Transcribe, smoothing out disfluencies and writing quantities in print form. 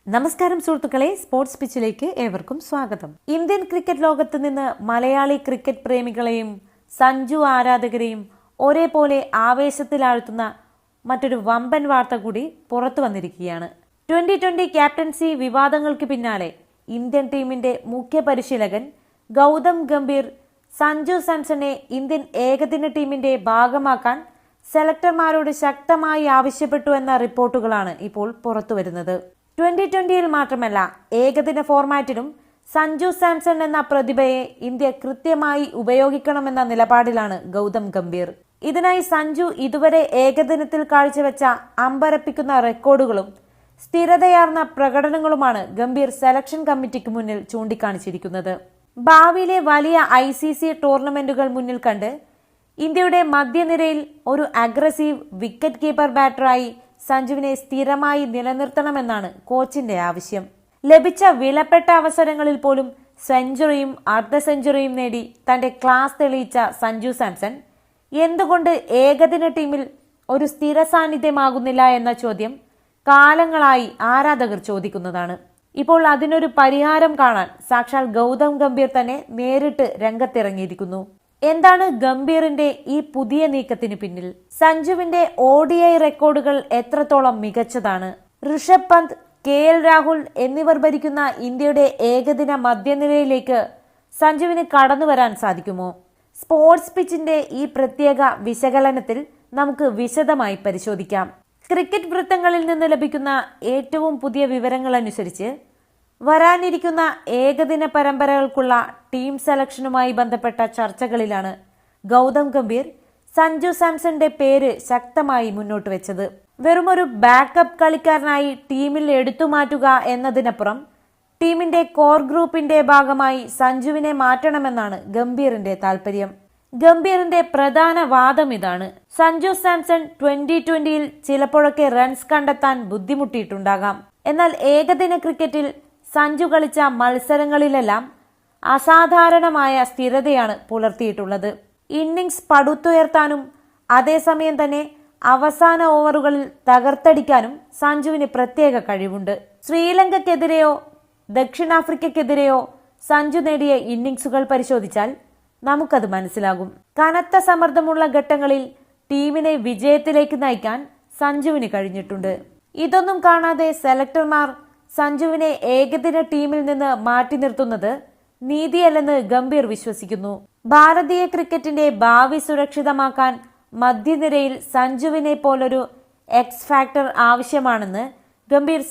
നമസ്കാരം സുഹൃത്തുക്കളെ, സ്പോർട്സ് പിച്ചിലേക്ക് ഏവർക്കും സ്വാഗതം. ഇന്ത്യൻ ക്രിക്കറ്റ് ലോകത്ത് നിന്ന് മലയാളി ക്രിക്കറ്റ് പ്രേമികളെയും സഞ്ജു ആരാധകരെയും ഒരേപോലെ ആവേശത്തിലാഴ്ത്തുന്ന മറ്റൊരു വമ്പൻ വാർത്ത കൂടി പുറത്തു വന്നിരിക്കുകയാണ്. 2020 ക്യാപ്റ്റൻസി വിവാദങ്ങൾക്ക് പിന്നാലെ ഇന്ത്യൻ ടീമിന്റെ മുഖ്യ പരിശീലകൻ ഗൗതം ഗംഭീർ സഞ്ജു സാംസണെ ഇന്ത്യൻ ഏകദിന ടീമിന്റെ ഭാഗമാക്കാൻ സെലക്ടർമാരോട് ശക്തമായി ആവശ്യപ്പെട്ടു എന്ന റിപ്പോർട്ടുകളാണ് ഇപ്പോൾ പുറത്തുവരുന്നത്. 2020 മാത്രമല്ല, ഏകദിന ഫോർമാറ്റിലും സഞ്ജു സാംസൺ എന്ന പ്രതിഭയെ ഇന്ത്യ കൃത്യമായി ഉപയോഗിക്കണമെന്ന നിലപാടിലാണ് ഗൗതം ഗംഭീർ. ഇതിനായി സഞ്ജു ഇതുവരെ ഏകദിനത്തിൽ കാഴ്ചവെച്ച അമ്പരപ്പിക്കുന്ന റെക്കോർഡുകളും സ്ഥിരതയാർന്ന പ്രകടനങ്ങളുമാണ് ഗംഭീർ സെലക്ഷൻ കമ്മിറ്റിക്ക് മുന്നിൽ ചൂണ്ടിക്കാണിച്ചിരിക്കുന്നത്. ഭാവിയിലെ വലിയ ICC ടൂർണമെന്റുകൾ മുന്നിൽ കണ്ട് ഇന്ത്യയുടെ മധ്യനിരയിൽ ഒരു അഗ്രസീവ് വിക്കറ്റ് കീപ്പർ ബാറ്ററായി സഞ്ജുവിനെ സ്ഥിരമായി നിലനിർത്തണമെന്നാണ് കോച്ചിന്റെ ആവശ്യം. ലഭിച്ച വിലപ്പെട്ട അവസരങ്ങളിൽ പോലും സെഞ്ചുറിയും അർദ്ധ സെഞ്ചുറിയും നേടി തന്റെ ക്ലാസ് തെളിയിച്ച സഞ്ജു സാംസൺ എന്തുകൊണ്ട് ഏകദിന ടീമിൽ ഒരു സ്ഥിര സാന്നിധ്യമാകുന്നില്ല എന്ന ചോദ്യം കാലങ്ങളായി ആരാധകർ ചോദിക്കുന്നതാണ്. ഇപ്പോൾ അതിനൊരു പരിഹാരം കാണാൻ സാക്ഷാൽ ഗൗതം ഗംഭീർ തന്നെ നേരിട്ട് രംഗത്തിറങ്ങിയിരിക്കുന്നു. എന്താണ് ഗംഭീറിന്റെ ഈ പുതിയ നീക്കത്തിന് പിന്നിൽ? സഞ്ജുവിന്റെ ODI റെക്കോർഡുകൾ എത്രത്തോളം മികച്ചതാണ്? ഋഷഭ് പന്ത്, KL രാഹുൽ എന്നിവർ ഭരിക്കുന്ന ഇന്ത്യയുടെ ഏകദിന മധ്യനിരയിലേക്ക് സഞ്ജുവിന് കടന്നു വരാൻ സാധിക്കുമോ? സ്പോർട്സ് പിച്ചിന്റെ ഈ പ്രത്യേക വിശകലനത്തിൽ നമുക്ക് വിശദമായി പരിശോധിക്കാം. ക്രിക്കറ്റ് വൃത്തങ്ങളിൽ നിന്ന് ലഭിക്കുന്ന ഏറ്റവും പുതിയ വിവരങ്ങൾ അനുസരിച്ച് വരാനിരിക്കുന്ന ഏകദിന പരമ്പരകൾക്കുള്ള ടീം സെലക്ഷനുമായി ബന്ധപ്പെട്ട ചർച്ചകളിലാണ് ഗൗതം ഗംഭീർ സഞ്ജു സാംസന്റെ പേര് ശക്തമായി മുന്നോട്ട് വെച്ചത്. വെറുമൊരു ബാക്കപ്പ് കളിക്കാരനായി ടീമിൽ എടുത്തുമാറ്റുക എന്നതിനപ്പുറം ടീമിന്റെ കോർ ഗ്രൂപ്പിന്റെ ഭാഗമായി സഞ്ജുവിനെ മാറ്റണമെന്നാണ് ഗംഭീറിന്റെ താല്പര്യം. ഗംഭീറിന്റെ പ്രധാന വാദം ഇതാണ്: സഞ്ജു സാംസൺ 2020 ചിലപ്പോഴൊക്കെ റൺസ് കണ്ടെത്താൻ ബുദ്ധിമുട്ടിയിട്ടുണ്ടാകാം. എന്നാൽ ഏകദിന ക്രിക്കറ്റിൽ സഞ്ജു കളിച്ച മത്സരങ്ങളിലെല്ലാം അസാധാരണമായ സ്ഥിരതയാണ് പുലർത്തിയിട്ടുള്ളത്. ഇന്നിംഗ്സ് പടുത്തുയർത്താനും അതേസമയം തന്നെ അവസാന ഓവറുകളിൽ തകർത്തടിക്കാനും സഞ്ജുവിന് പ്രത്യേക കഴിവുണ്ട്. ശ്രീലങ്കയ്ക്കെതിരെയോ ദക്ഷിണാഫ്രിക്കയ്ക്കെതിരെയോ സഞ്ജു നേടിയ ഇന്നിംഗ്സുകൾ പരിശോധിച്ചാൽ നമുക്കത് മനസ്സിലാകും. കനത്ത സമ്മർദ്ദമുള്ള ഘട്ടങ്ങളിൽ ടീമിനെ വിജയത്തിലേക്ക് നയിക്കാൻ സഞ്ജുവിന് കഴിഞ്ഞിട്ടുണ്ട്. ഇതൊന്നും കാണാതെ സെലക്ടർമാർ സഞ്ജുവിനെ ഏകദിന ടീമിൽ നിന്ന് മാറ്റി നിർത്തുന്നത് നീതിയല്ലെന്ന് ഗംഭീർ വിശ്വസിക്കുന്നു. ഭാരതീയ ക്രിക്കറ്റിന്റെ ഭാവി സുരക്ഷിതമാക്കാൻ മധ്യനിരയിൽ സഞ്ജുവിനെ പോലൊരു എക്സ് ഫാക്ടർ ആവശ്യമാണെന്ന് ഗംഭീർ